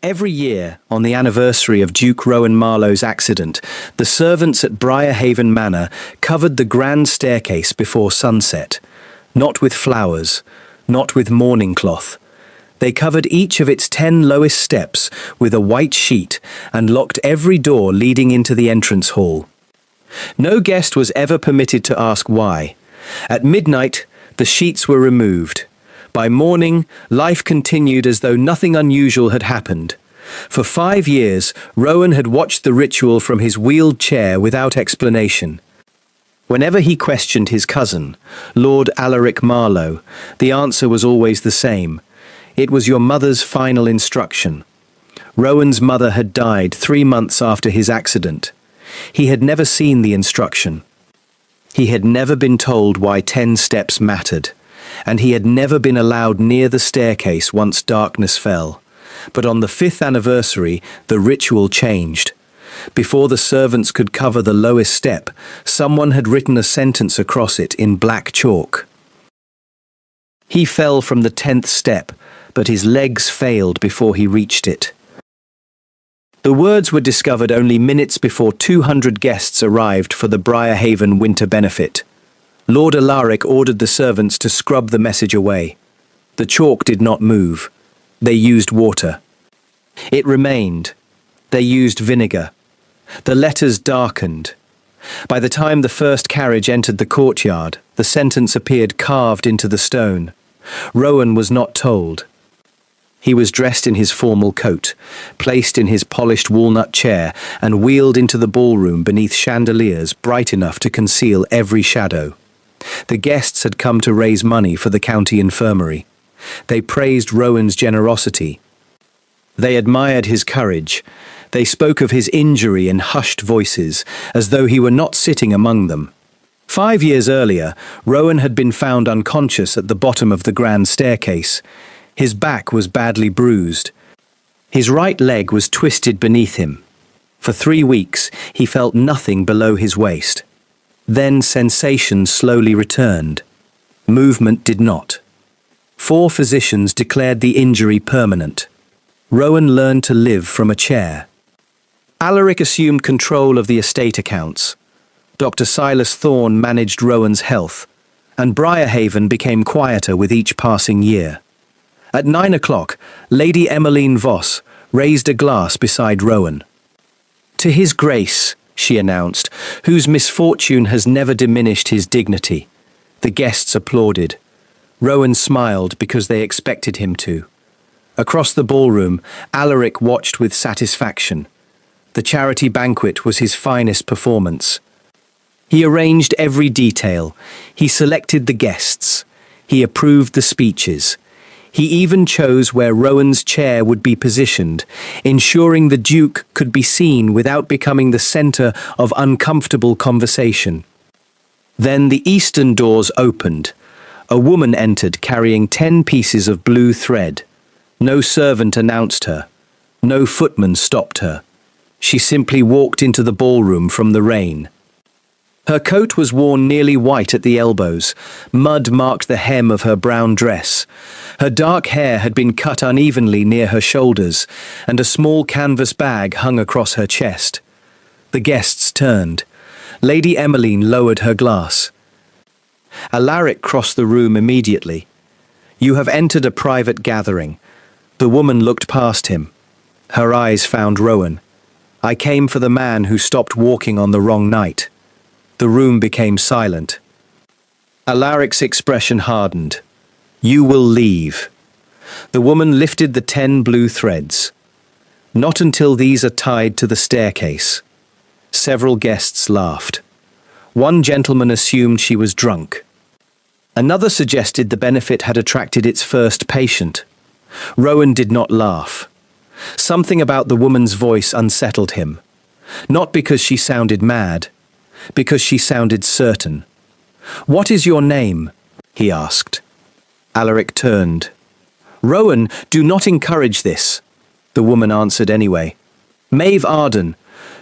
Every year, on the anniversary of Duke Rowan Marlowe's accident, the servants at Briarhaven Manor covered the grand staircase before sunset. Not with flowers, not with mourning cloth. They covered each of its 10 lowest steps with a white sheet and locked every door leading into the entrance hall. No guest was ever permitted to ask why. At midnight, the sheets were removed. By morning, life continued as though nothing unusual had happened. For 5 years, Rowan had watched the ritual from his wheeled chair without explanation. Whenever he questioned his cousin, Lord Alaric Marlowe, the answer was always the same. It was your mother's final instruction. Rowan's mother had died 3 months after his accident. He had never seen the instruction. He had never been told why 10 steps mattered, and he had never been allowed near the staircase once darkness fell. But on the 5th anniversary, the ritual changed. Before the servants could cover the lowest step, someone had written a sentence across it in black chalk. He fell from the 10th step, but his legs failed before he reached it. The words were discovered only minutes before 200 guests arrived for the Briarhaven winter benefit. Lord Alaric ordered the servants to scrub the message away. The chalk did not move. They used water. It remained. They used vinegar. The letters darkened. By the time the first carriage entered the courtyard, the sentence appeared carved into the stone. Rowan was not told. He was dressed in his formal coat, placed in his polished walnut chair, and wheeled into the ballroom beneath chandeliers bright enough to conceal every shadow. The guests had come to raise money for the county infirmary. They praised Rowan's generosity. They admired his courage. They spoke of his injury in hushed voices, as though he were not sitting among them. 5 years earlier, Rowan had been found unconscious at the bottom of the grand staircase. His back was badly bruised. His right leg was twisted beneath him. For 3 weeks, he felt nothing below his waist. Then sensation slowly returned. Movement did not. 4 physicians declared the injury permanent. Rowan learned to live from a chair. Alaric assumed control of the estate accounts. Dr. Silas Thorne managed Rowan's health, and Briarhaven became quieter with each passing year. At 9 o'clock, Lady Emmeline Voss raised a glass beside Rowan. "To his grace," she announced, "whose misfortune has never diminished his dignity." The guests applauded. Rowan smiled because they expected him to. Across the ballroom, Alaric watched with satisfaction. The charity banquet was his finest performance. He arranged every detail. He selected the guests. He approved the speeches. He even chose where Rowan's chair would be positioned, ensuring the Duke could be seen without becoming the centre of uncomfortable conversation. Then the eastern doors opened. A woman entered carrying 10 pieces of blue thread. No servant announced her. No footman stopped her. She simply walked into the ballroom from the rain. Her coat was worn nearly white at the elbows. Mud marked the hem of her brown dress. Her dark hair had been cut unevenly near her shoulders, and a small canvas bag hung across her chest. The guests turned. Lady Emmeline lowered her glass. Alaric crossed the room immediately. "You have entered a private gathering." The woman looked past him. Her eyes found Rowan. "I came for the man who stopped walking on the wrong night." The room became silent. Alaric's expression hardened. "You will leave." The woman lifted the 10 blue threads. "Not until these are tied to the staircase." Several guests laughed. One gentleman assumed she was drunk. Another suggested the benefit had attracted its first patient. Rowan did not laugh. Something about the woman's voice unsettled him. Not because she sounded mad, because she sounded certain. "What is your name?" he asked. Alaric turned. "Rowan, do not encourage this." The woman answered anyway. "Maeve Arden."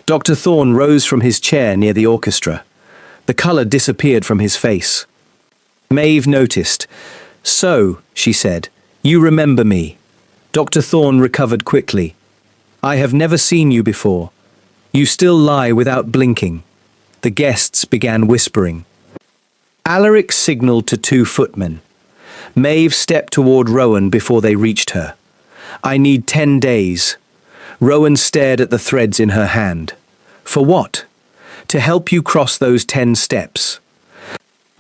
Dr. Thorne rose from his chair near the orchestra. The colour disappeared from his face. Maeve noticed. "So," she said, "you remember me." Dr. Thorne recovered quickly. I have never seen you before. You still lie without blinking." The guests began whispering. Alaric signalled to two footmen. Maeve stepped toward Rowan before they reached her. "I need 10 days." Rowan stared at the threads in her hand. "For what?" "To help you cross those 10 steps."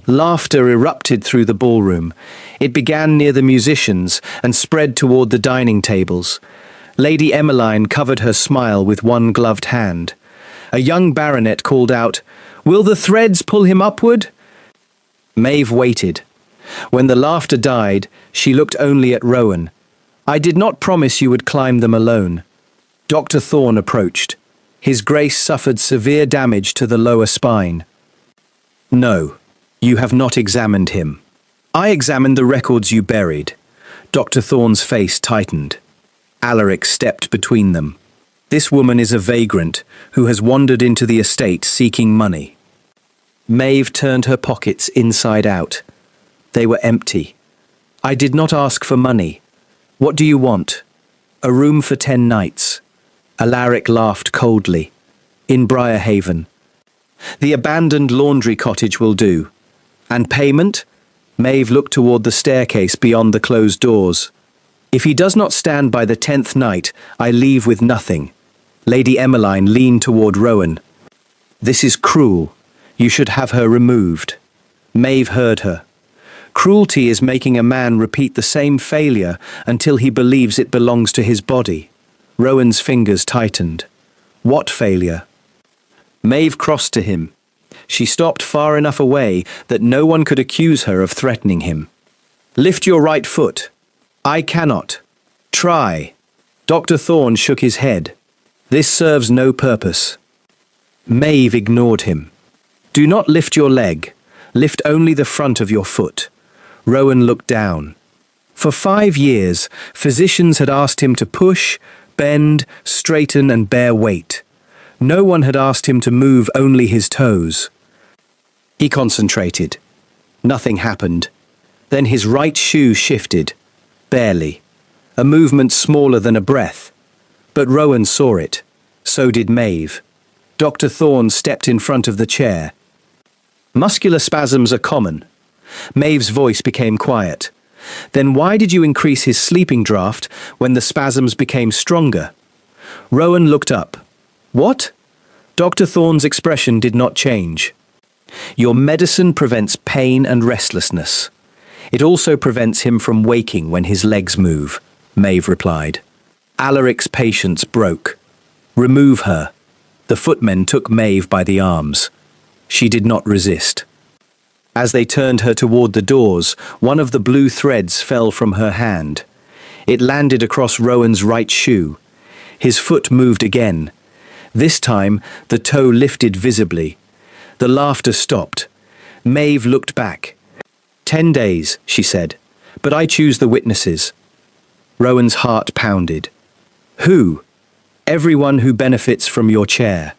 Laughter erupted through the ballroom. It began near the musicians and spread toward the dining tables. Lady Emmeline covered her smile with one gloved hand. A young baronet called out, "Will the threads pull him upward?" Maeve waited. When the laughter died, she looked only at Rowan. "I did not promise you would climb them alone." Dr. Thorne approached. His grace suffered severe damage to the lower spine. "No, you have not examined him. I examined the records you buried." Dr. Thorne's face tightened. Alaric stepped between them. "This woman is a vagrant who has wandered into the estate seeking money." Maeve turned her pockets inside out. They were empty. "I did not ask for money. What do you want?" "A room for 10 nights. Alaric laughed coldly. "In Briarhaven." "The abandoned laundry cottage will do." "And payment?" Maeve looked toward the staircase beyond the closed doors. "If he does not stand by the 10th night, I leave with nothing." Lady Emmeline leaned toward Rowan. "This is cruel. You should have her removed." Maeve heard her. "Cruelty is making a man repeat the same failure until he believes it belongs to his body." Rowan's fingers tightened. "What failure?" Maeve crossed to him. She stopped far enough away that no one could accuse her of threatening him. "Lift your right foot." "I cannot." "Try." Dr. Thorne shook his head. "This serves no purpose." Maeve ignored him. "Do not lift your leg. Lift only the front of your foot." Rowan looked down. For 5 years, physicians had asked him to push, bend, straighten and bear weight. No one had asked him to move only his toes. He concentrated. Nothing happened. Then his right shoe shifted. Barely. A movement smaller than a breath. But Rowan saw it. So did Maeve. Dr. Thorne stepped in front of the chair. "Muscular spasms are common." Maeve's voice became quiet. "Then why did you increase his sleeping draft when the spasms became stronger?" Rowan looked up. "What?" Dr. Thorne's expression did not change. "Your medicine prevents pain and restlessness. It also prevents him from waking when his legs move," Maeve replied. Alaric's patience broke. "Remove her." The footmen took Maeve by the arms. She did not resist. As they turned her toward the doors, one of the blue threads fell from her hand. It landed across Rowan's right shoe. His foot moved again. This time, the toe lifted visibly. The laughter stopped. Maeve looked back. 10 days, she said, but I choose the witnesses. Rowan's heart pounded. Who? Everyone who benefits from your chair.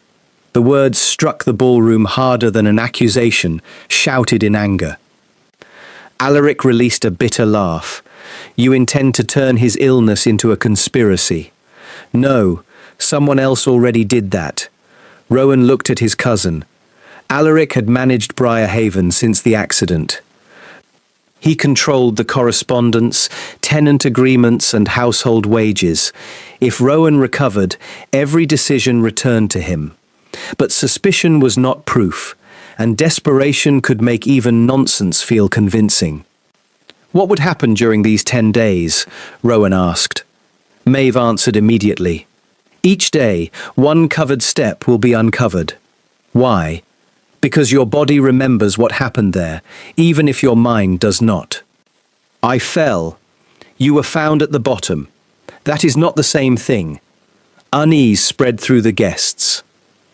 The words struck the ballroom harder than an accusation, shouted in anger. Alaric released a bitter laugh. You intend to turn his illness into a conspiracy. No, someone else already did that. Rowan looked at his cousin. Alaric had managed Briarhaven since the accident. He controlled the correspondence, tenant agreements and household wages. If Rowan recovered, every decision returned to him. But suspicion was not proof, and desperation could make even nonsense feel convincing. What would happen during these 10 days? Rowan asked. Maeve answered immediately. Each day, one covered step will be uncovered. Why? Because your body remembers what happened there, even if your mind does not. I fell. You were found at the bottom. That is not the same thing. Unease spread through the guests.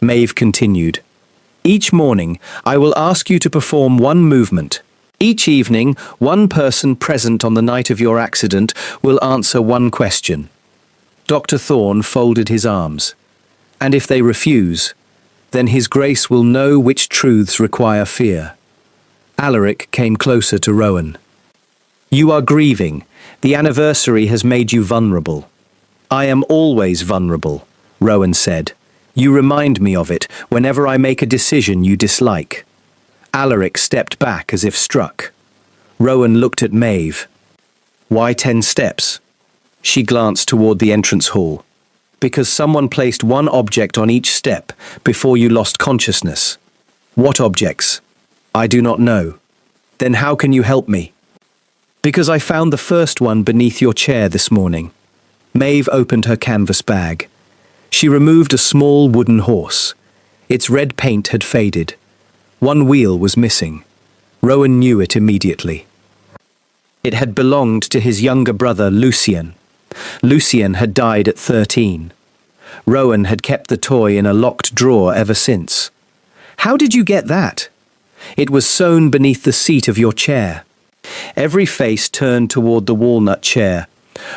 Maeve continued. Each morning, I will ask you to perform one movement. Each evening, one person present on the night of your accident will answer one question. Dr. Thorne folded his arms. And if they refuse, then His Grace will know which truths require fear. Alaric came closer to Rowan. You are grieving. The anniversary has made you vulnerable. I am always vulnerable, Rowan said. You remind me of it whenever I make a decision you dislike. Alaric stepped back as if struck. Rowan looked at Maeve. Why 10 steps? She glanced toward the entrance hall. Because someone placed one object on each step before you lost consciousness. What objects? I do not know. Then how can you help me? Because I found the first one beneath your chair this morning. Maeve opened her canvas bag. She removed a small wooden horse. Its red paint had faded. One wheel was missing. Rowan knew it immediately. It had belonged to his younger brother, Lucien. Lucien had died at 13. Rowan had kept the toy in a locked drawer ever since. How did you get that? It was sewn beneath the seat of your chair. Every face turned toward the walnut chair.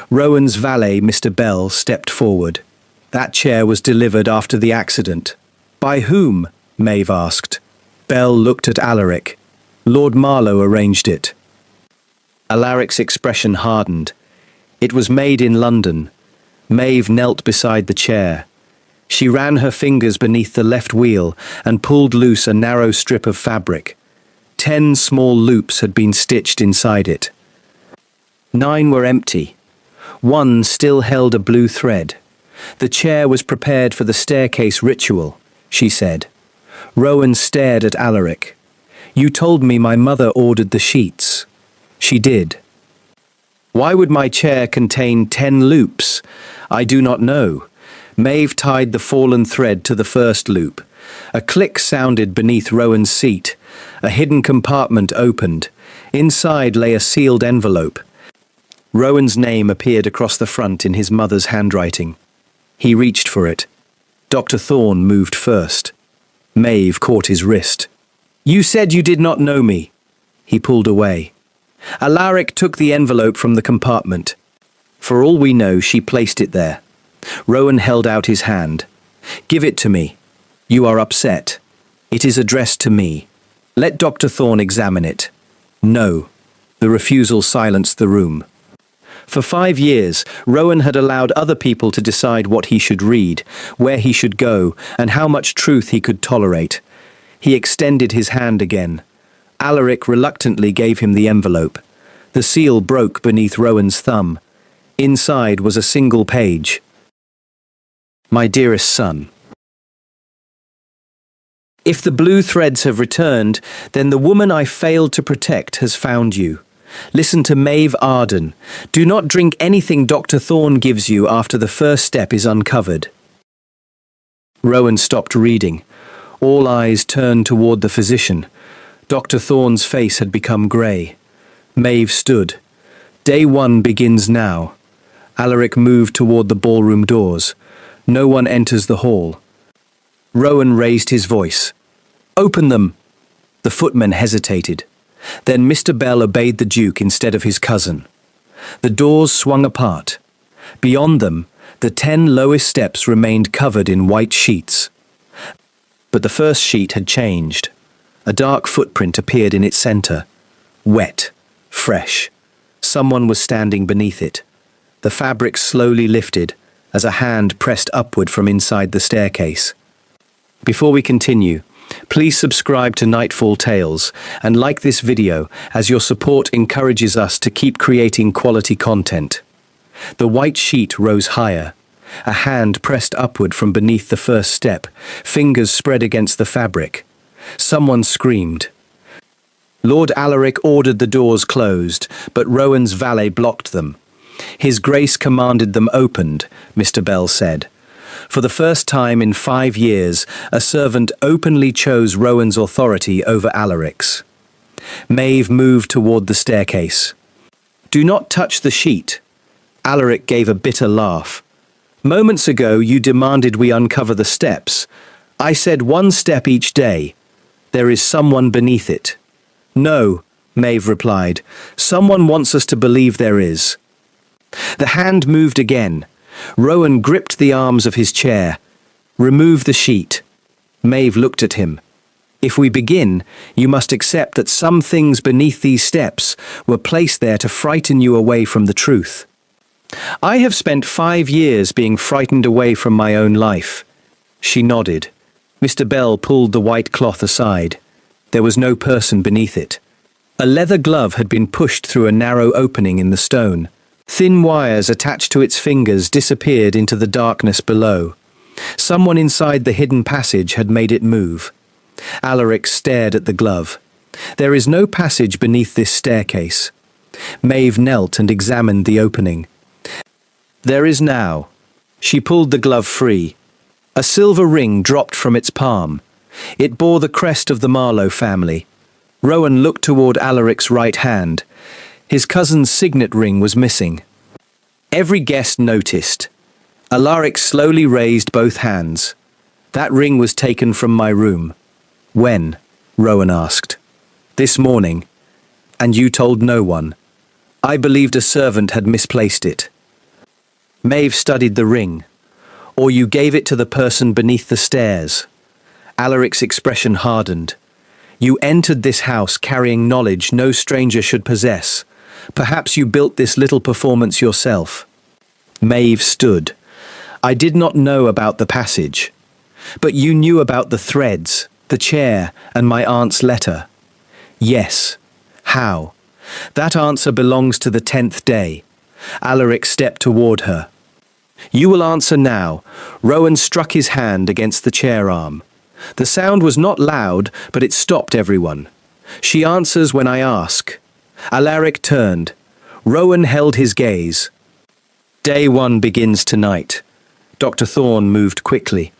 Rowan's valet, Mr. Bell, stepped forward. That chair was delivered after the accident. By whom? Maeve asked. Bell looked at Alaric. Lord Marlowe arranged it. Alaric's expression hardened. It was made in London. Maeve knelt beside the chair. She ran her fingers beneath the left wheel and pulled loose a narrow strip of fabric. 10 small loops had been stitched inside it. 9 were empty. 1 still held a blue thread. The chair was prepared for the staircase ritual, she said. Rowan stared at Alaric. You told me my mother ordered the sheets. She did. Why would my chair contain 10 loops? I do not know. Maeve tied the fallen thread to the first loop. A click sounded beneath Rowan's seat. A hidden compartment opened. Inside lay a sealed envelope. Rowan's name appeared across the front in his mother's handwriting. He reached for it. Dr. Thorne moved first. Maeve caught his wrist. You said you did not know me. He pulled away. Alaric took the envelope from the compartment. For all we know, she placed it there. Rowan held out his hand. Give it to me. You are upset. It is addressed to me. Let Dr. Thorne examine it. No. The refusal silenced the room. For 5 years, Rowan had allowed other people to decide what he should read, where he should go, and how much truth he could tolerate. He extended his hand again. Alaric reluctantly gave him the envelope. The seal broke beneath Rowan's thumb. Inside was a single page. My dearest son. If the blue threads have returned, then the woman I failed to protect has found you. Listen to Maeve Arden. Do not drink anything Dr. Thorne gives you after the first step is uncovered. Rowan stopped reading. All eyes turned toward the physician. Dr. Thorne's face had become grey. Maeve stood. Day 1 begins now. Alaric moved toward the ballroom doors. No one enters the hall. Rowan raised his voice. Open them! The footmen hesitated. Then Mr. Bell obeyed the Duke instead of his cousin. The doors swung apart. Beyond them, the 10 lowest steps remained covered in white sheets. But the first sheet had changed. A dark footprint appeared in its center. Wet, fresh. Someone was standing beneath it. The fabric slowly lifted as a hand pressed upward from inside the staircase. Before we continue, please subscribe to Nightfall Tales and like this video as your support encourages us to keep creating quality content. The white sheet rose higher. A hand pressed upward from beneath the first step, fingers spread against the fabric. Someone screamed. Lord Alaric ordered the doors closed, but Rowan's valet blocked them. His Grace commanded them opened, Mr. Bell said. For the first time in 5 years, a servant openly chose Rowan's authority over Alaric's. Maeve moved toward the staircase. Do not touch the sheet. Alaric gave a bitter laugh. Moments ago you demanded we uncover the steps. I said 1 step each day. There is someone beneath it. No, Maeve replied. Someone wants us to believe there is. The hand moved again. Rowan gripped the arms of his chair. Remove the sheet. Maeve looked at him. If we begin, you must accept that some things beneath these steps were placed there to frighten you away from the truth. I have spent 5 years being frightened away from my own life. She nodded. Mr. Bell pulled the white cloth aside. There was no person beneath it. A leather glove had been pushed through a narrow opening in the stone. Thin wires attached to its fingers disappeared into the darkness below. Someone inside the hidden passage had made it move. Alaric stared at the glove. There is no passage beneath this staircase. Maeve knelt and examined the opening. There is now. She pulled the glove free. A silver ring dropped from its palm. It bore the crest of the Marlowe family. Rowan looked toward Alaric's right hand. His cousin's signet ring was missing. Every guest noticed. Alaric slowly raised both hands. That ring was taken from my room. When? Rowan asked. This morning. And you told no one. I believed a servant had misplaced it. Maeve studied the ring. Or you gave it to the person beneath the stairs. Alaric's expression hardened. You entered this house carrying knowledge no stranger should possess. Perhaps you built this little performance yourself. Maeve stood. I did not know about the passage. But you knew about the threads, the chair, and my aunt's letter. Yes. How? That answer belongs to the 10th day. Alaric stepped toward her. You will answer now. Rowan struck his hand against the chair arm. The sound was not loud, but it stopped everyone. She answers when I ask. Alaric turned. Rowan held his gaze. Day 1 begins tonight. Dr. Thorne moved quickly.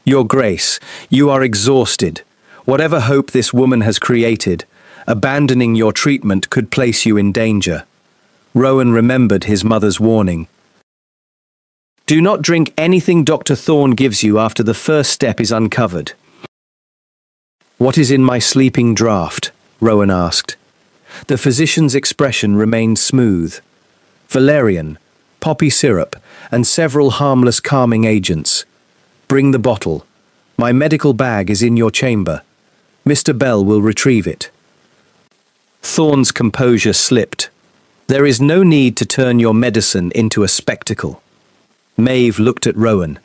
Your Grace, you are exhausted. Whatever hope this woman has created, abandoning your treatment could place you in danger. Rowan remembered his mother's warning. Do not drink anything Dr. Thorne gives you after the first step is uncovered. What is in my sleeping draught? Rowan asked. The physician's expression remained smooth. Valerian, poppy syrup, and several harmless calming agents. Bring the bottle. My medical bag is in your chamber. Mr. Bell will retrieve it. Thorne's composure slipped. There is no need to turn your medicine into a spectacle. Maeve looked at Rowan.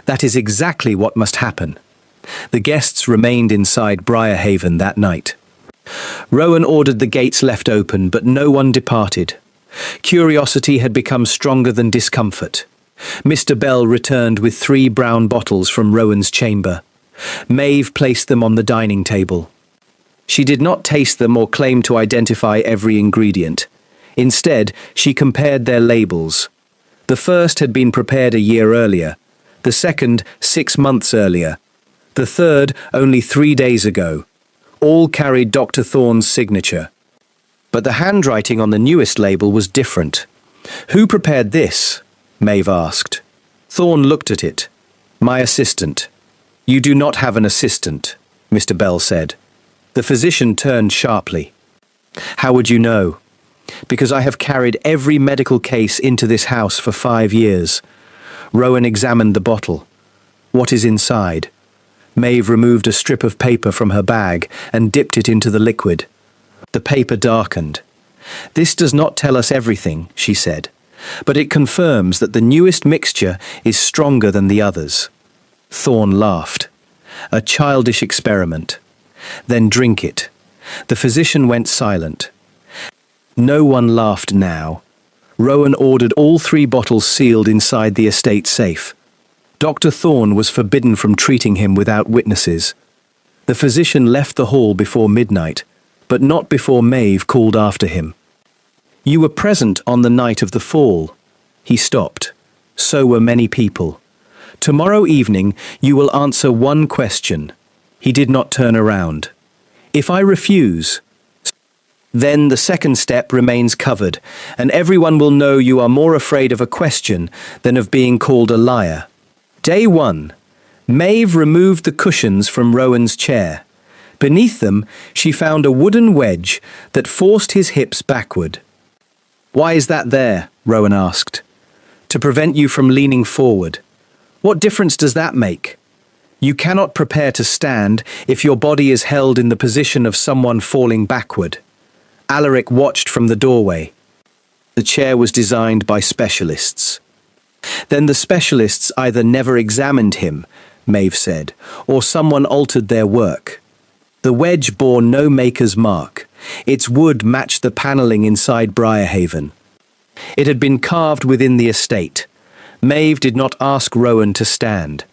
That is exactly what must happen. The guests remained inside Briarhaven that night. Rowan ordered the gates left open, but no one departed. Curiosity had become stronger than discomfort. Mr. Bell returned with 3 brown bottles from Rowan's chamber. Maeve placed them on the dining table. She did not taste them or claim to identify every ingredient. Instead, she compared their labels. The first had been prepared a year earlier, the second 6 months earlier, the third only 3 days ago. All carried Dr. Thorne's signature. But the handwriting on the newest label was different. Who prepared this? Maeve asked. Thorne looked at it. My assistant. You do not have an assistant, Mr. Bell said. The physician turned sharply. How would you know? Because I have carried every medical case into this house for 5 years. Rowan examined the bottle. What is inside? Maeve removed a strip of paper from her bag and dipped it into the liquid. The paper darkened. This does not tell us everything, she said, but it confirms that the newest mixture is stronger than the others. Thorne laughed. A childish experiment. Then drink it. The physician went silent. No one laughed now. Rowan ordered all 3 bottles sealed inside the estate safe. Dr. Thorne was forbidden from treating him without witnesses. The physician left the hall before midnight, but not before Maeve called after him. You were present on the night of the fall. He stopped. So were many people. Tomorrow evening you will answer one question. He did not turn around. If I refuse, then the second step remains covered, and everyone will know you are more afraid of a question than of being called a liar. Day 1. Maeve removed the cushions from Rowan's chair. Beneath them, she found a wooden wedge that forced his hips backward. Why is that there? Rowan asked. To prevent you from leaning forward. What difference does that make? You cannot prepare to stand if your body is held in the position of someone falling backward. Alaric watched from the doorway. The chair was designed by specialists. Then the specialists either never examined him, Maeve said, or someone altered their work. The wedge bore no maker's mark. Its wood matched the panelling inside Briarhaven. It had been carved within the estate. Maeve did not ask Rowan to stand.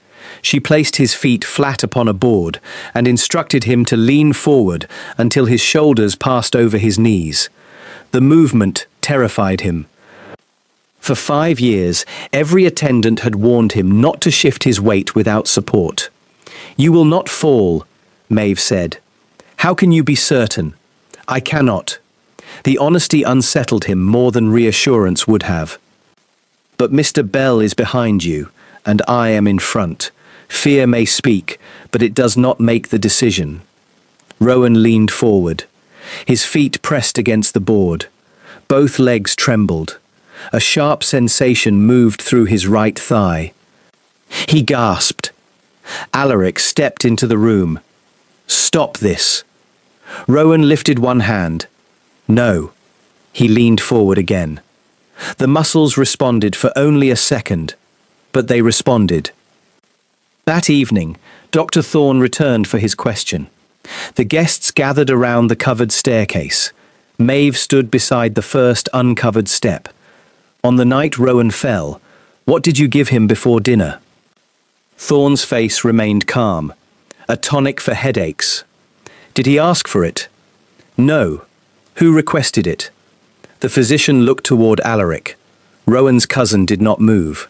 She placed his feet flat upon a board and instructed him to lean forward until his shoulders passed over his knees. The movement terrified him. For 5 years, every attendant had warned him not to shift his weight without support. "You will not fall," Maeve said. "How can you be certain?" "I cannot." The honesty unsettled him more than reassurance would have. "But Mr. Bell is behind you, and I am in front. Fear may speak, but it does not make the decision." Rowan leaned forward. His feet pressed against the board. Both legs trembled. A sharp sensation moved through his right thigh. He gasped. Alaric stepped into the room. "Stop this." Rowan lifted one hand. "No." He leaned forward again. The muscles responded for only a second, but they responded. That evening, Dr. Thorne returned for his question. The guests gathered around the covered staircase. Maeve stood beside the first uncovered step. "On the night Rowan fell, what did you give him before dinner?" Thorne's face remained calm. "A tonic for headaches." "Did he ask for it?" "No." "Who requested it?" The physician looked toward Alaric. Rowan's cousin did not move.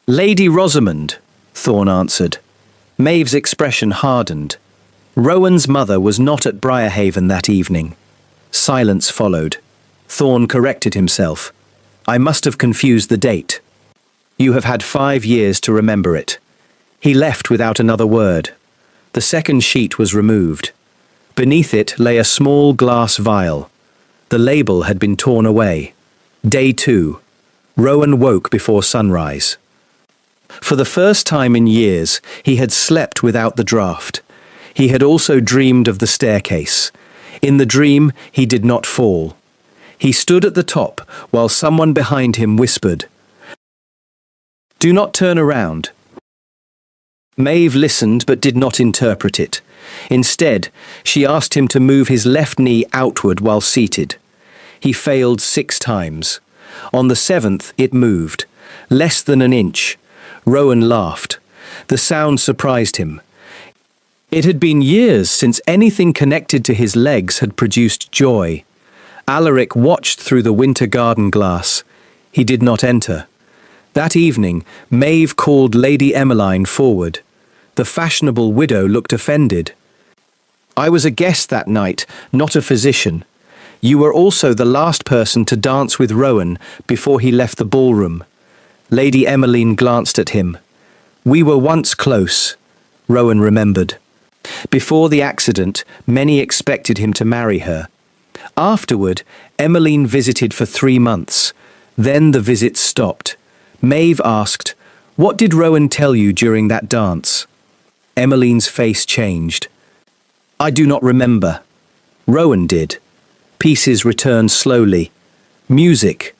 "Lady Rosamond," Thorne answered. Maeve's expression hardened. Rowan's mother was not at Briarhaven that evening. Silence followed. Thorne corrected himself. "I must have confused the date. You have had 5 years to remember it." He left without another word. The second sheet was removed. Beneath it lay a small glass vial. The label had been torn away. Day 2. Rowan woke before sunrise. For the first time in years, he had slept without the draught. He had also dreamed of the staircase. In the dream, he did not fall. He stood at the top while someone behind him whispered, "Do not turn around." Maeve listened but did not interpret it. Instead, she asked him to move his left knee outward while seated. He failed 6 times. On the 7th, it moved. Less than an inch. Rowan laughed. The sound surprised him. It had been years since anything connected to his legs had produced joy. Alaric watched through the winter garden glass. He did not enter. That evening, Maeve called Lady Emmeline forward. The fashionable widow looked offended. "I was a guest that night, not a physician. You were also the last person to dance with Rowan before he left the ballroom." Lady Emmeline glanced at him. "We were once close," Rowan remembered. Before the accident, many expected him to marry her. Afterward, Emmeline visited for 3 months. Then the visits stopped. Maeve asked, "What did Rowan tell you during that dance?" Emmeline's face changed. "I do not remember." Rowan did. Pieces returned slowly. Music,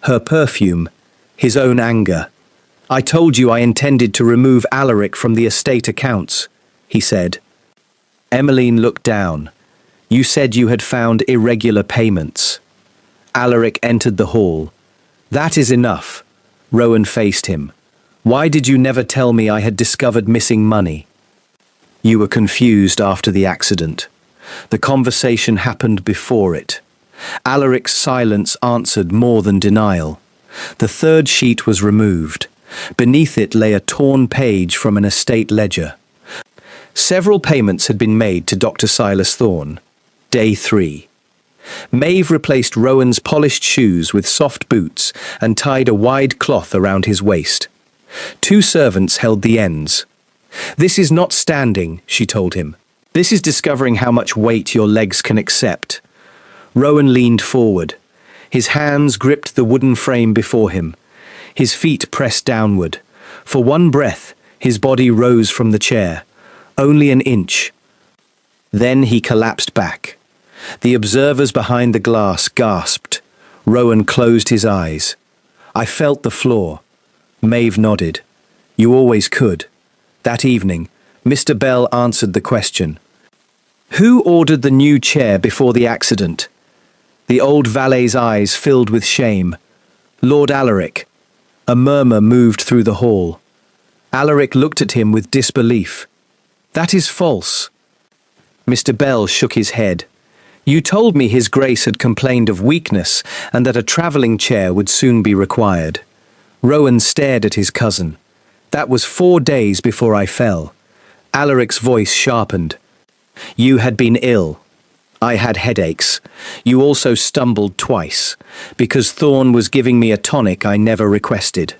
her perfume, his own anger. "I told you I intended to remove Alaric from the estate accounts," he said. Emmeline looked down. "You said you had found irregular payments." Alaric entered the hall. "That is enough." Rowan faced him. "Why did you never tell me I had discovered missing money?" "You were confused after the accident. The conversation happened before it." Alaric's silence answered more than denial. The 3rd sheet was removed. Beneath it lay a torn page from an estate ledger. Several payments had been made to Dr. Silas Thorne. Day 3. Maeve replaced Rowan's polished shoes with soft boots and tied a wide cloth around his waist. 2 servants held the ends. "This is not standing," she told him. "This is discovering how much weight your legs can accept." Rowan leaned forward. His hands gripped the wooden frame before him. His feet pressed downward. For one breath, his body rose from the chair. Only an inch. Then he collapsed back. The observers behind the glass gasped. Rowan closed his eyes. I felt the floor. Maeve nodded. You always could. That evening, Mr. Bell answered the question. Who ordered the new chair before the accident? The old valet's eyes filled with shame. Lord Alaric. A murmur moved through the hall. Alaric looked at him with disbelief. That is false. Mr. Bell shook his head. You told me His Grace had complained of weakness and that a travelling chair would soon be required. Rowan stared at his cousin. That was 4 days before I fell. Alaric's voice sharpened. You had been ill. I had headaches. You also stumbled twice, because Thorne was giving me a tonic I never requested.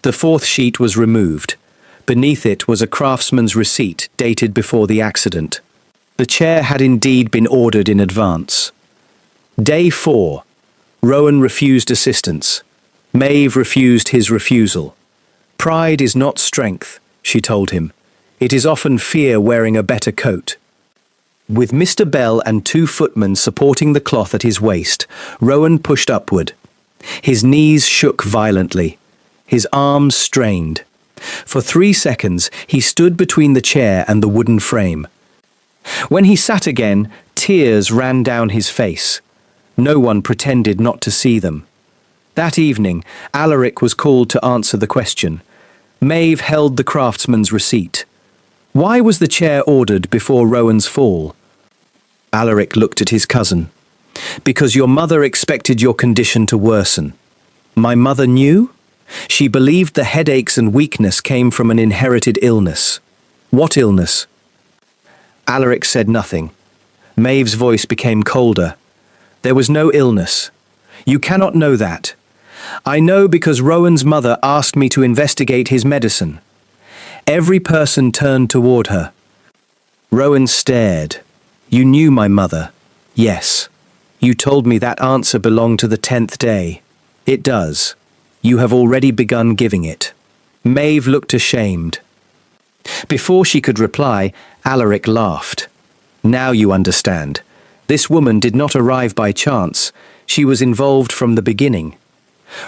The 4th sheet was removed. Beneath it was a craftsman's receipt dated before the accident. The chair had indeed been ordered in advance. Day 4. Rowan refused assistance. Maeve refused his refusal. Pride is not strength, she told him. It is often fear wearing a better coat. With Mr. Bell and 2 footmen supporting the cloth at his waist, Rowan pushed upward. His knees shook violently. His arms strained. For 3 seconds, he stood between the chair and the wooden frame. When he sat again, tears ran down his face. No one pretended not to see them. That evening, Alaric was called to answer the question. Maeve held the craftsman's receipt. Why was the chair ordered before Rowan's fall? Alaric looked at his cousin. Because your mother expected your condition to worsen. My mother knew? She believed the headaches and weakness came from an inherited illness. What illness? Alaric said nothing. Maeve's voice became colder. There was no illness. You cannot know that. I know because Rowan's mother asked me to investigate his medicine. Every person turned toward her. Rowan stared. You knew my mother. Yes. You told me that answer belonged to the 10th day. It does. You have already begun giving it. Maeve looked ashamed. Before she could reply, Alaric laughed. Now you understand. This woman did not arrive by chance. She was involved from the beginning.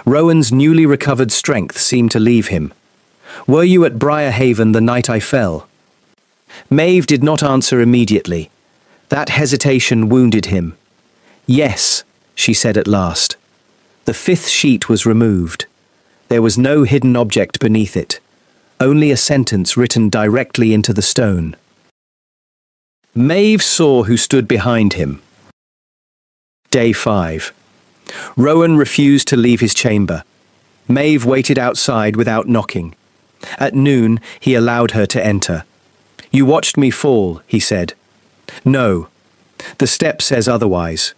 Rowan's newly recovered strength seemed to leave him. Were you at Briarhaven the night I fell? Maeve did not answer immediately. That hesitation wounded him. Yes, she said at last. The 5th sheet was removed. There was no hidden object beneath it. Only a sentence written directly into the stone. Maeve saw who stood behind him. Day 5. Rowan refused to leave his chamber. Maeve waited outside without knocking. At noon, he allowed her to enter. You watched me fall, he said. No. The step says otherwise.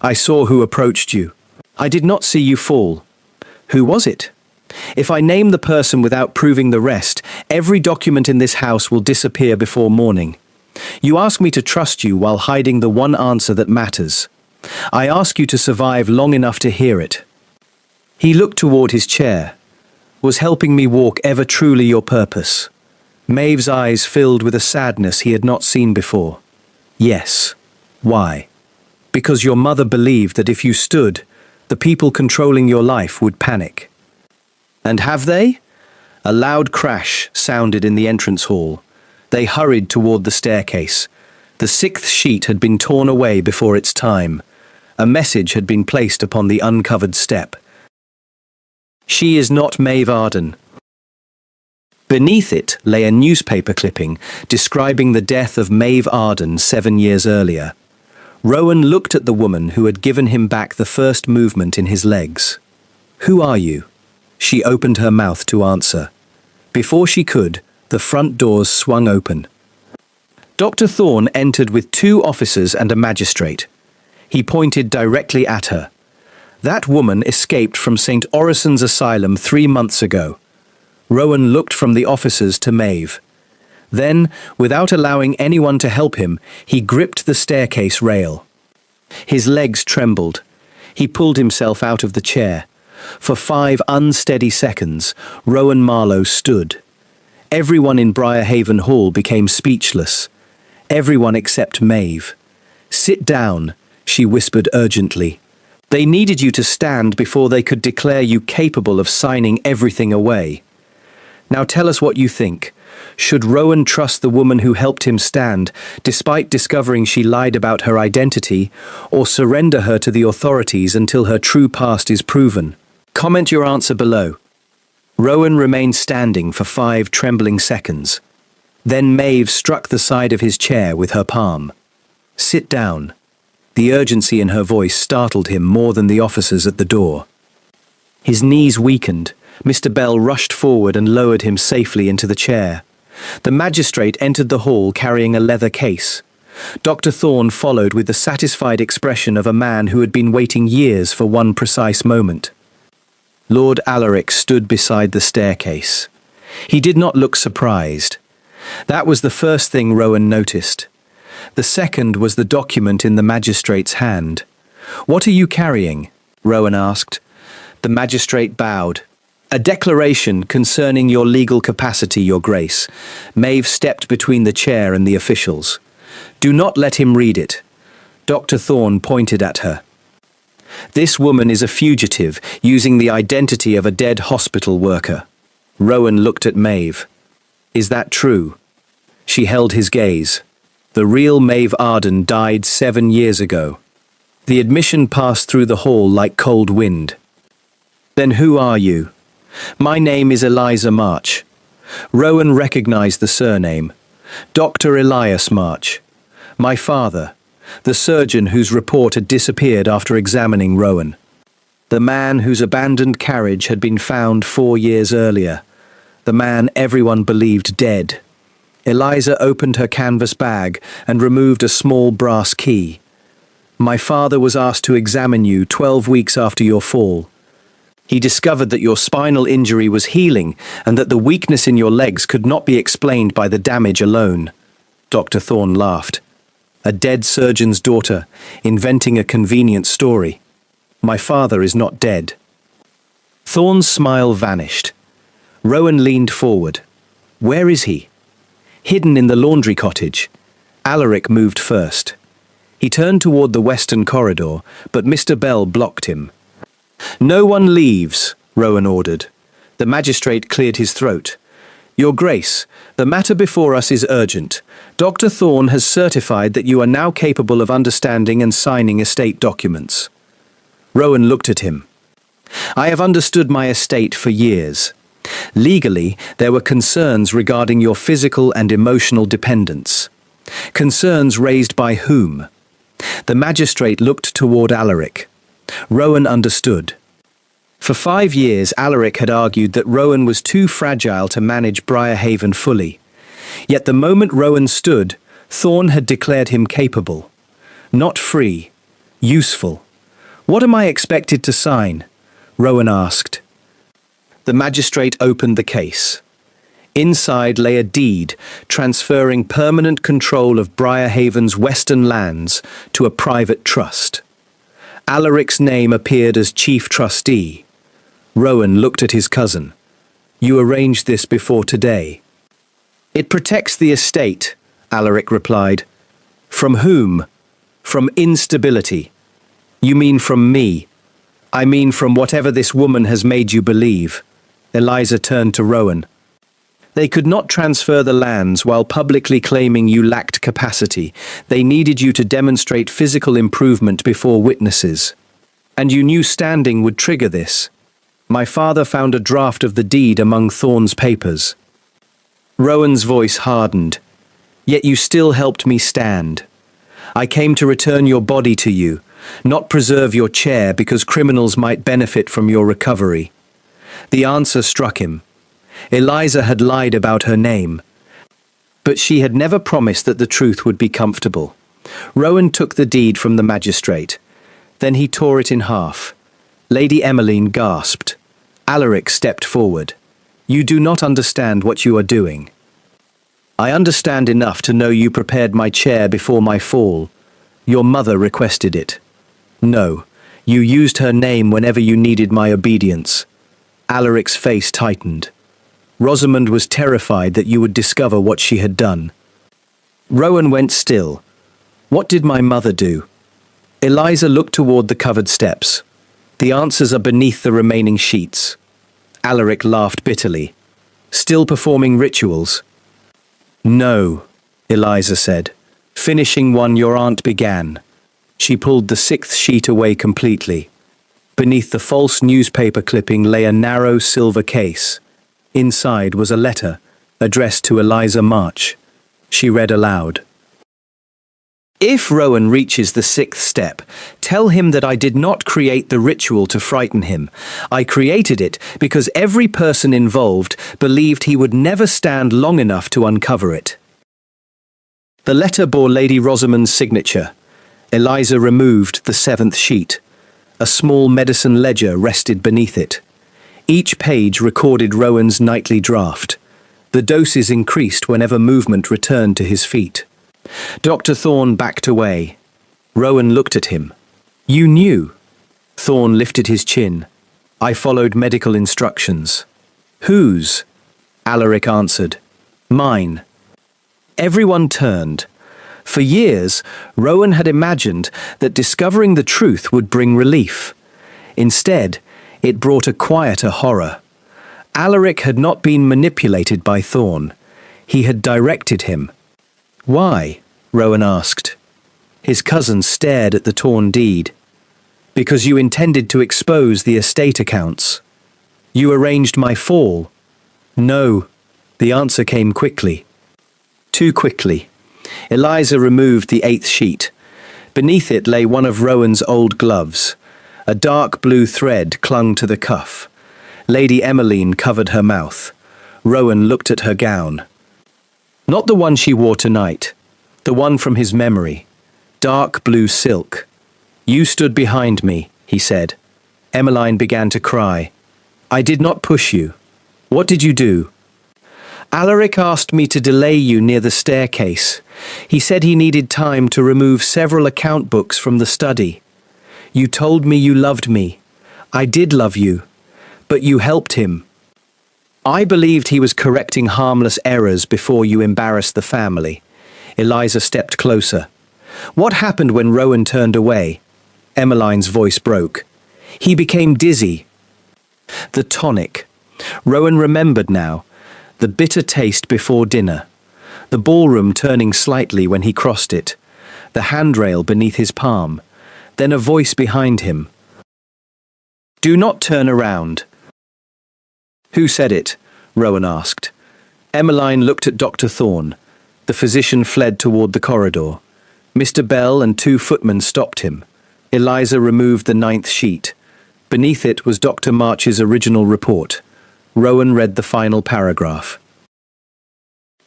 I saw who approached you. I did not see you fall. Who was it? If I name the person without proving the rest, every document in this house will disappear before morning. You ask me to trust you while hiding the one answer that matters. I ask you to survive long enough to hear it. He looked toward his chair. Was helping me walk ever truly your purpose? Maeve's eyes filled with a sadness he had not seen before. Yes. Why? Because your mother believed that if you stood, the people controlling your life would panic. And have they? A loud crash sounded in the entrance hall. They hurried toward the staircase. The 6th sheet had been torn away before its time. A message had been placed upon the uncovered step. She is not Maeve Arden. Beneath it lay a newspaper clipping describing the death of Maeve Arden 7 years earlier. Rowan looked at the woman who had given him back the first movement in his legs. Who are you? She opened her mouth to answer. Before she could, the front doors swung open. Dr. Thorne entered with 2 officers and a magistrate. He pointed directly at her. That woman escaped from St. Orison's asylum 3 months ago. Rowan looked from the officers to Maeve. Then, without allowing anyone to help him, he gripped the staircase rail. His legs trembled. He pulled himself out of the chair. For 5 unsteady seconds, Rowan Marlowe stood. Everyone in Briarhaven Hall became speechless. Everyone except Maeve. Sit down, she whispered urgently. They needed you to stand before they could declare you capable of signing everything away. Now tell us what you think. Should Rowan trust the woman who helped him stand, despite discovering she lied about her identity, or surrender her to the authorities until her true past is proven? Comment your answer below. Rowan remained standing for 5 trembling seconds. Then Maeve struck the side of his chair with her palm. "Sit down." The urgency in her voice startled him more than the officers at the door. His knees weakened. Mr. Bell rushed forward and lowered him safely into the chair. The magistrate entered the hall carrying a leather case. Dr. Thorne followed with the satisfied expression of a man who had been waiting years for one precise moment. Lord Alaric stood beside the staircase. He did not look surprised. That was the first thing Rowan noticed. The second was the document in the magistrate's hand. "What are you carrying?" Rowan asked. The magistrate bowed. "A declaration concerning your legal capacity, Your Grace." Maeve stepped between the chair and the officials. "Do not let him read it." Dr. Thorne pointed at her. "This woman is a fugitive, using the identity of a dead hospital worker." Rowan looked at Maeve. "Is that true?" She held his gaze. "The real Maeve Arden died 7 years ago." The admission passed through the hall like cold wind. "Then who are you?" "My name is Eliza March." Rowan recognized the surname. "Dr. Elias March. My father, the surgeon whose report had disappeared after examining Rowan. The man whose abandoned carriage had been found 4 years earlier. The man everyone believed dead." Eliza opened her canvas bag and removed a small brass key. "My father was asked to examine you 12 weeks after your fall. He discovered that your spinal injury was healing and that the weakness in your legs could not be explained by the damage alone." Dr. Thorne laughed. "A dead surgeon's daughter, inventing a convenient story. My father is not dead." Thorne's smile vanished. Rowan leaned forward. "Where is he?" "Hidden in the laundry cottage." Alaric moved first. He turned toward the western corridor, but Mr. Bell blocked him. "No one leaves," Rowan ordered. The magistrate cleared his throat. "Your Grace, the matter before us is urgent. Dr. Thorne has certified that you are now capable of understanding and signing estate documents." Rowan looked at him. "I have understood my estate for years. Legally, there were concerns regarding your physical and emotional dependence. Concerns raised by whom?" The magistrate looked toward Alaric. Rowan understood. For 5 years, Alaric had argued that Rowan was too fragile to manage Briarhaven fully. Yet the moment Rowan stood, Thorne had declared him capable. Not free, useful. "What am I expected to sign?" Rowan asked. The magistrate opened the case. Inside lay a deed transferring permanent control of Briarhaven's western lands to a private trust. Alaric's name appeared as chief trustee. Rowan looked at his cousin. "You arranged this before today." "It protects the estate," Alaric replied. "From whom?" "From instability." "You mean from me?" "I mean from whatever this woman has made you believe." Eliza turned to Rowan. "They could not transfer the lands while publicly claiming you lacked capacity. They needed you to demonstrate physical improvement before witnesses. And you knew standing would trigger this. My father found a draft of the deed among Thorne's papers." Rowan's voice hardened. "Yet you still helped me stand. I came to return your body to you, not preserve your chair because criminals might benefit from your recovery." The answer struck him. Eliza had lied about her name, but she had never promised that the truth would be comfortable. Rowan took the deed from the magistrate. Then he tore it in half. Lady Emmeline gasped. Alaric stepped forward. "You do not understand what you are doing." "I understand enough to know you prepared my chair before my fall. Your mother requested it." "No, you used her name whenever you needed my obedience." Alaric's face tightened. "Rosamond was terrified that you would discover what she had done." Rowan went still. "What did my mother do?" Eliza looked toward the covered steps. The answers are beneath the remaining sheets. Alaric laughed bitterly. Still performing rituals? No, Eliza said, finishing one your aunt began. She pulled the sixth sheet away completely. Beneath the false newspaper clipping lay a narrow silver case. Inside was a letter, addressed to Eliza March. She read aloud. If Rowan reaches the sixth step, tell him that I did not create the ritual to frighten him. I created it because every person involved believed he would never stand long enough to uncover it. The letter bore Lady Rosamond's signature. Eliza removed the seventh sheet. A small medicine ledger rested beneath it. Each page recorded Rowan's nightly draft. The doses increased whenever movement returned to his feet. Dr. Thorne backed away. Rowan looked at him. You knew. Thorne lifted his chin. I followed medical instructions. Whose? Alaric answered. Mine. Everyone turned. For years, Rowan had imagined that discovering the truth would bring relief. Instead, it brought a quieter horror. Alaric had not been manipulated by Thorne. He had directed him. Why? Rowan asked. His cousin stared at the torn deed. Because you intended to expose the estate accounts. You arranged my fall. No. The answer came quickly. Too quickly. Eliza removed the eighth sheet. Beneath it lay one of Rowan's old gloves. A dark blue thread clung to the cuff. Lady Emmeline covered her mouth. Rowan looked at her gown. Not the one she wore tonight. The one from his memory. Dark blue silk. You stood behind me, he said. Emmeline began to cry. I did not push you. What did you do? Alaric asked me to delay you near the staircase. He said he needed time to remove several account books from the study. You told me you loved me. I did love you. But you helped him. I believed he was correcting harmless errors before you embarrassed the family. Eliza stepped closer. What happened when Rowan turned away? Emmeline's voice broke. He became dizzy. The tonic. Rowan remembered now. The bitter taste before dinner. The ballroom turning slightly when he crossed it. The handrail beneath his palm. Then a voice behind him. Do not turn around. Who said it? Rowan asked. Emmeline looked at Dr. Thorne. The physician fled toward the corridor. Mr. Bell and two footmen stopped him. Eliza removed the ninth sheet. Beneath it was Dr. March's original report. Rowan read the final paragraph.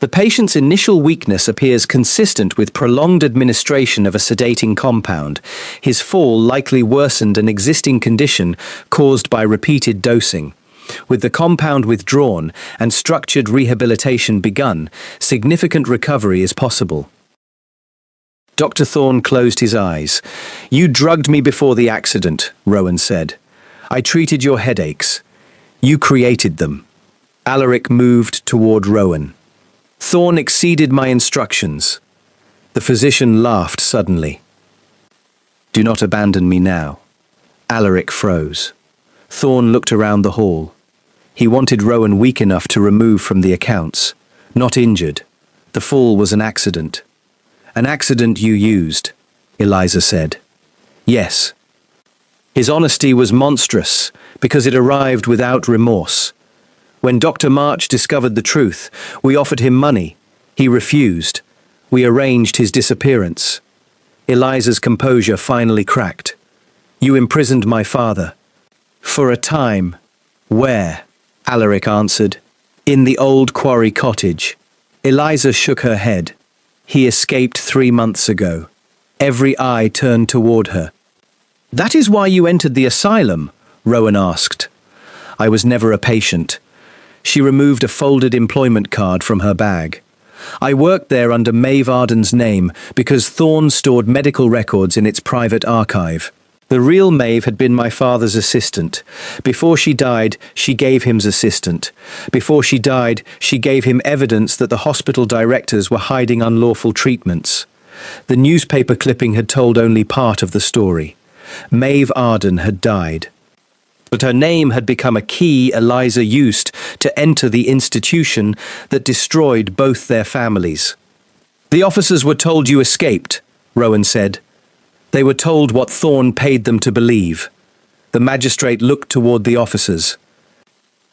The patient's initial weakness appears consistent with prolonged administration of a sedating compound. His fall likely worsened an existing condition caused by repeated dosing. With the compound withdrawn and structured rehabilitation begun, significant recovery is possible. Dr. Thorne closed his eyes. You drugged me before the accident, Rowan said. I treated your headaches. You created them. Alaric moved toward Rowan. Thorne exceeded my instructions. The physician laughed suddenly. Do not abandon me now. Alaric froze. Thorne looked around the hall. He wanted Rowan weak enough to remove from the accounts, not injured. The fall was an accident. An accident you used, Eliza said. Yes. His honesty was monstrous because it arrived without remorse. When Dr. March discovered the truth, we offered him money. He refused. We arranged his disappearance. Eliza's composure finally cracked. You imprisoned my father. For a time. Where? Alaric answered. In the old quarry cottage. Eliza shook her head. He escaped 3 months ago. Every eye turned toward her. That is why you entered the asylum? Rowan asked. I was never a patient. She removed a folded employment card from her bag. I worked there under Maeve Arden's name because Thorne stored medical records in its private archive. The real Maeve had been my father's assistant. Before she died, she gave him his assistant. Before she died, she gave him evidence that the hospital directors were hiding unlawful treatments. The newspaper clipping had told only part of the story. Maeve Arden had died. But her name had become a key Eliza used to enter the institution that destroyed both their families. "The officers were told you escaped," Rowan said. "They were told what Thorne paid them to believe." The magistrate looked toward the officers.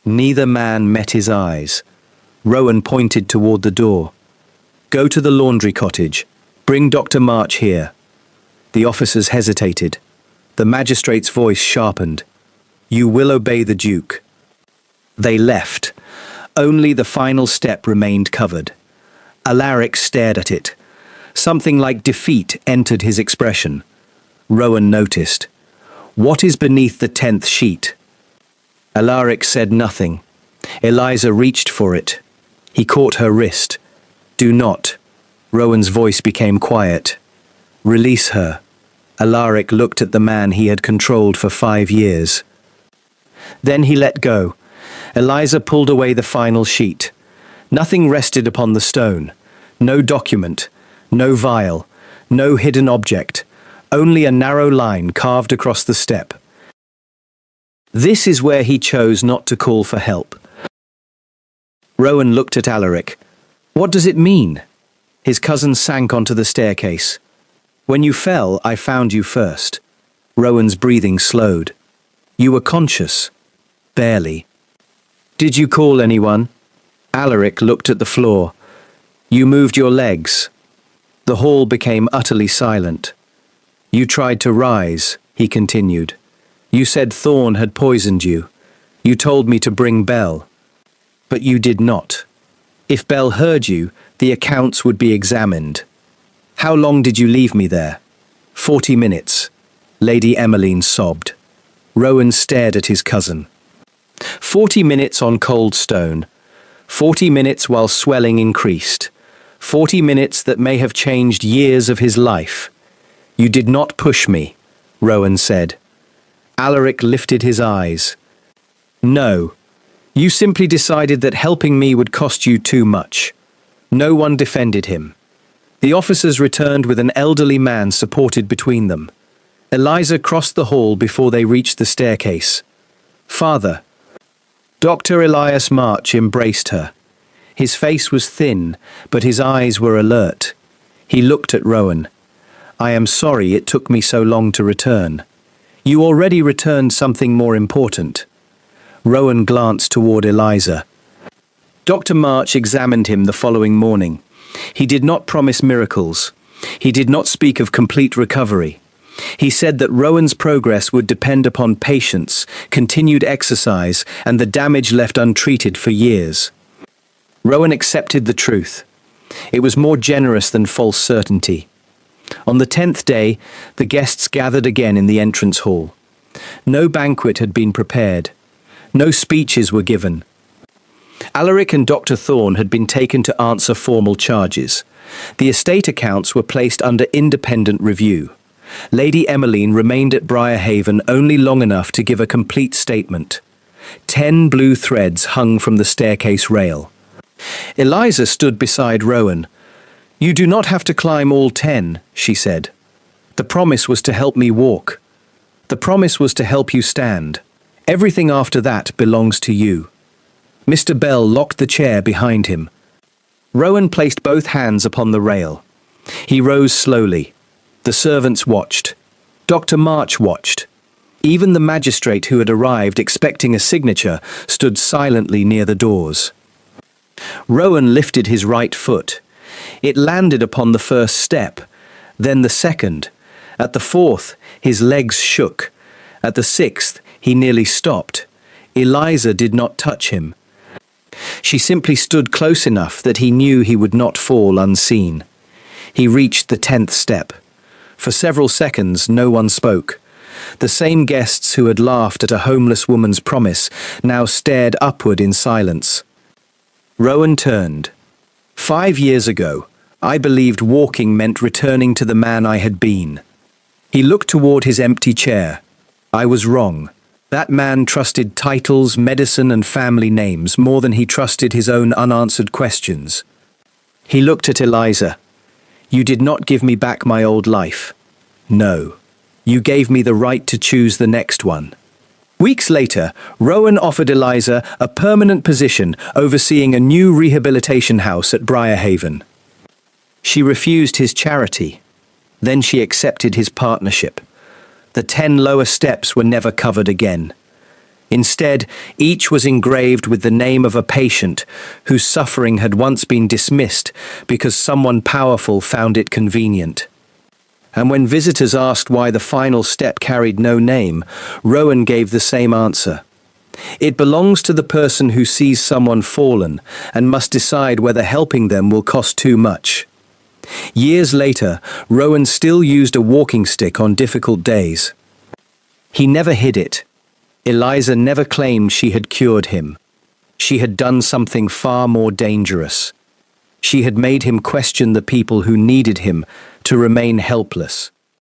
Neither man met his eyes. Rowan pointed toward the door. "Go to the laundry cottage. Bring Dr. March here." The officers hesitated. The magistrate's voice sharpened. "You will obey the Duke." They left. Only the final step remained covered. Alaric stared at it. Something like defeat entered his expression. Rowan noticed. "What is beneath the 10th sheet?" Alaric said nothing. Eliza reached for it. He caught her wrist. "Do not." Rowan's voice became quiet. "Release her." Alaric looked at the man he had controlled for 5 years. Then he let go. Eliza pulled away the final sheet. Nothing rested upon the stone. No document, no vial, no hidden object, only a narrow line carved across the step. This is where he chose not to call for help. Rowan looked at Alaric. "What does it mean?" His cousin sank onto the staircase. "When you fell, I found you first." Rowan's breathing slowed. "You were conscious." "Barely." "Did you call anyone?" Alaric looked at the floor. "You moved your legs." The hall became utterly silent. "You tried to rise," he continued. "You said Thorne had poisoned you. You told me to bring Bell. But you did not. If Bell heard you, the accounts would be examined. How long did you leave me there?" 40 minutes. Lady Emmeline sobbed. Rowan stared at his cousin. 40 minutes on cold stone. 40 minutes while swelling increased. 40 minutes that may have changed years of his life. "You did not push me," Rowan said. Alaric lifted his eyes. "No. You simply decided that helping me would cost you too much." No one defended him. The officers returned with an elderly man supported between them. Eliza crossed the hall before they reached the staircase. "Father." Dr. Elias March embraced her. His face was thin, but his eyes were alert. He looked at Rowan. "I am sorry it took me so long to return. You already returned something more important." Rowan glanced toward Eliza. Dr. March examined him the following morning. He did not promise miracles. He did not speak of complete recovery. He said that Rowan's progress would depend upon patience, continued exercise, and the damage left untreated for years. Rowan accepted the truth. It was more generous than false certainty. On the 10th day, the guests gathered again in the entrance hall. No banquet had been prepared. No speeches were given. Alaric and Dr. Thorne had been taken to answer formal charges. The estate accounts were placed under independent review. Lady Emmeline remained at Briarhaven only long enough to give a complete statement. 10 blue threads hung from the staircase rail. Eliza stood beside Rowan. "You do not have to climb all 10, she said. "The promise was to help me walk. The promise was to help you stand. Everything after that belongs to you." Mr. Bell locked the chair behind him. Rowan placed both hands upon the rail. He rose slowly. The servants watched. Dr. March watched. Even the magistrate who had arrived expecting a signature stood silently near the doors. Rowan lifted his right foot. It landed upon the first step, then the second. At the fourth, his legs shook. At the sixth, he nearly stopped. Eliza did not touch him. She simply stood close enough that he knew he would not fall unseen. He reached the 10th step. For several seconds, no one spoke. The same guests who had laughed at a homeless woman's promise now stared upward in silence. Rowan turned. 5 years ago, I believed walking meant returning to the man I had been. He looked toward his empty chair. I was wrong. That man trusted titles, medicine, and family names more than he trusted his own unanswered questions. He looked at Eliza. You did not give me back my old life. No. You gave me the right to choose the next one. Weeks later, Rowan offered Eliza a permanent position overseeing a new rehabilitation house at Briarhaven. She refused his charity. Then she accepted his partnership. The 10 lower steps were never covered again. Instead, each was engraved with the name of a patient whose suffering had once been dismissed because someone powerful found it convenient. And when visitors asked why the final step carried no name, Rowan gave the same answer. It belongs to the person who sees someone fallen and must decide whether helping them will cost too much. Years later, Rowan still used a walking stick on difficult days. He never hid it. Eliza never claimed she had cured him. She had done something far more dangerous. She had made him question the people who needed him to remain helpless.